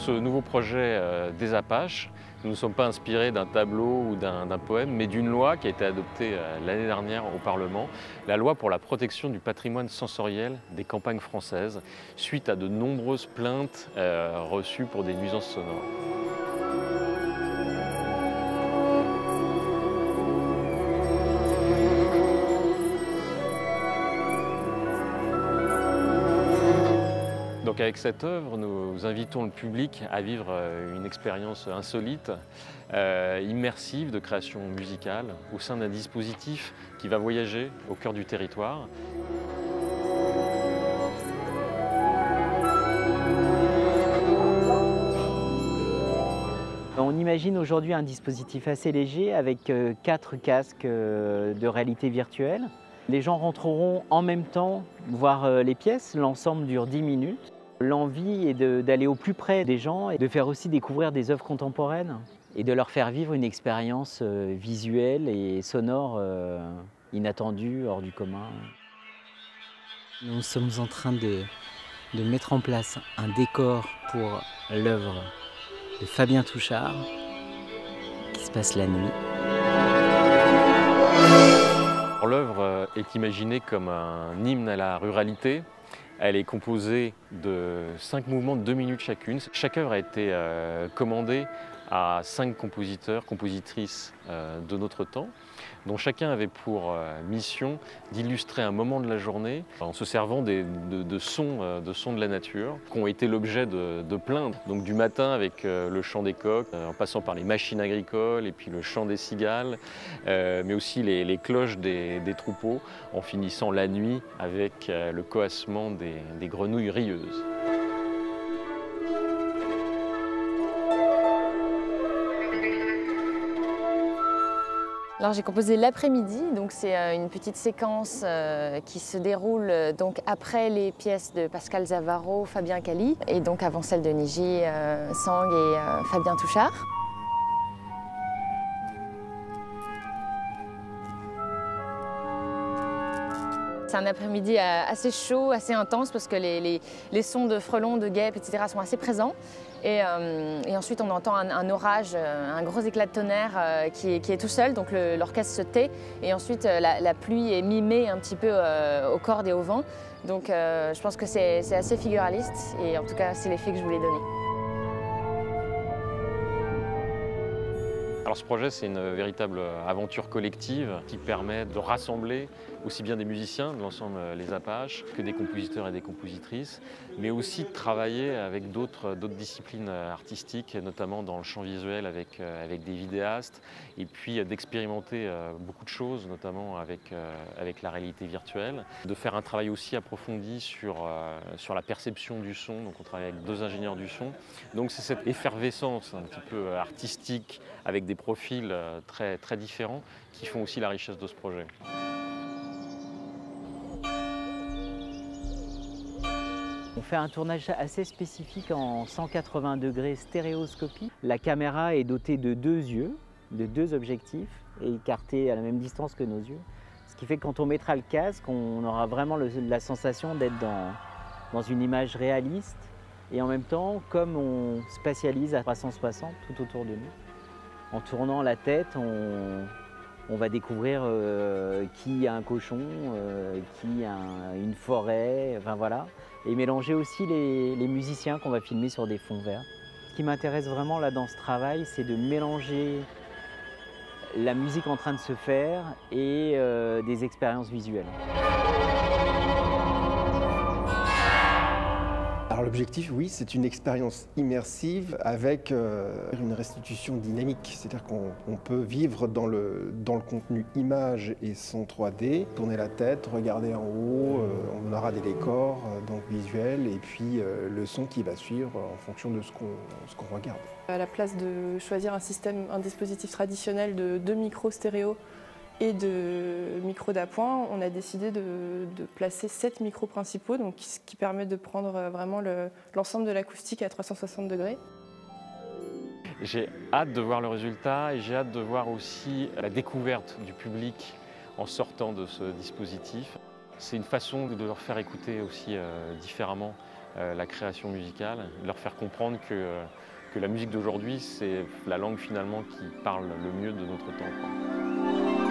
ce nouveau projet des Apaches, nous ne sommes pas inspirés d'un tableau ou d'un poème, mais d'une loi qui a été adoptée l'année dernière au Parlement, la loi pour la protection du patrimoine sensoriel des campagnes françaises, suite à de nombreuses plaintes reçues pour des nuisances sonores. Donc avec cette œuvre, nous invitons le public à vivre une expérience insolite, immersive de création musicale au sein d'un dispositif qui va voyager au cœur du territoire. On imagine aujourd'hui un dispositif assez léger avec 4 casques de réalité virtuelle. Les gens rentreront en même temps voir les pièces, l'ensemble dure 10 minutes. L'envie est d'aller au plus près des gens et de faire aussi découvrir des œuvres contemporaines et de leur faire vivre une expérience visuelle et sonore inattendue, hors du commun. Nous sommes en train de mettre en place un décor pour l'œuvre de Fabien Touchard qui se passe la nuit. L'œuvre est imaginée comme un hymne à la ruralité. Elle est composée de 5 mouvements de 2 minutes chacune. Chaque œuvre a été commandée à 5 compositeurs, compositrices de notre temps, dont chacun avait pour mission d'illustrer un moment de la journée en se servant de sons de la nature, qui ont été l'objet de plaintes. Donc du matin avec le chant des coqs, en passant par les machines agricoles et puis le chant des cigales, mais aussi les cloches des troupeaux, en finissant la nuit avec le coassement des grenouilles rieuses. Alors j'ai composé l'après-midi, donc c'est une petite séquence qui se déroule donc après les pièces de Pascal Zavaro, Fabien Cali, et donc avant celle de Niji Sang et Fabien Touchard. C'est un après-midi assez chaud, assez intense, parce que les sons de frelons, de guêpes, etc. sont assez présents. Et ensuite, on entend un orage, un gros éclat de tonnerre qui est tout seul, donc l'orchestre se tait. Et ensuite, la pluie est mimée un petit peu aux cordes et au vent. Donc je pense que c'est assez figuraliste, et en tout cas, c'est l'effet que je voulais donner. Alors ce projet, c'est une véritable aventure collective qui permet de rassembler aussi bien des musiciens de l'ensemble Les Apaches que des compositeurs et des compositrices, mais aussi de travailler avec d'autres disciplines artistiques, notamment dans le champ visuel avec des vidéastes, et puis d'expérimenter beaucoup de choses, notamment avec la réalité virtuelle, de faire un travail aussi approfondi sur la perception du son. Donc on travaille avec 2 ingénieurs du son. Donc c'est cette effervescence un petit peu artistique avec des profils très, très différents qui font aussi la richesse de ce projet. On fait un tournage assez spécifique en 180 degrés stéréoscopie. La caméra est dotée de 2 yeux, de 2 objectifs, et écartés à la même distance que nos yeux. Ce qui fait que quand on mettra le casque, on aura vraiment la sensation d'être dans une image réaliste. Et en même temps, comme on spatialise à 360 tout autour de nous, en tournant la tête, on va découvrir qui a un cochon, qui a une forêt, enfin voilà. Et mélanger aussi les musiciens qu'on va filmer sur des fonds verts. Ce qui m'intéresse vraiment là dans ce travail, c'est de mélanger la musique en train de se faire et des expériences visuelles. Alors l'objectif, oui, c'est une expérience immersive avec une restitution dynamique. C'est-à-dire qu'on peut vivre dans le contenu image et son 3D, tourner la tête, regarder en haut, on aura des décors donc visuels et puis le son qui va suivre en fonction de ce qu'on regarde. À la place de choisir un dispositif traditionnel de 2 micros stéréo et de micros d'appoint, on a décidé de placer 7 micros principaux, donc ce qui permet de prendre vraiment l'ensemble de l'acoustique à 360 degrés. J'ai hâte de voir le résultat et j'ai hâte de voir aussi la découverte du public en sortant de ce dispositif. C'est une façon de leur faire écouter aussi différemment la création musicale, leur faire comprendre que la musique d'aujourd'hui, c'est la langue finalement qui parle le mieux de notre temps, quoi.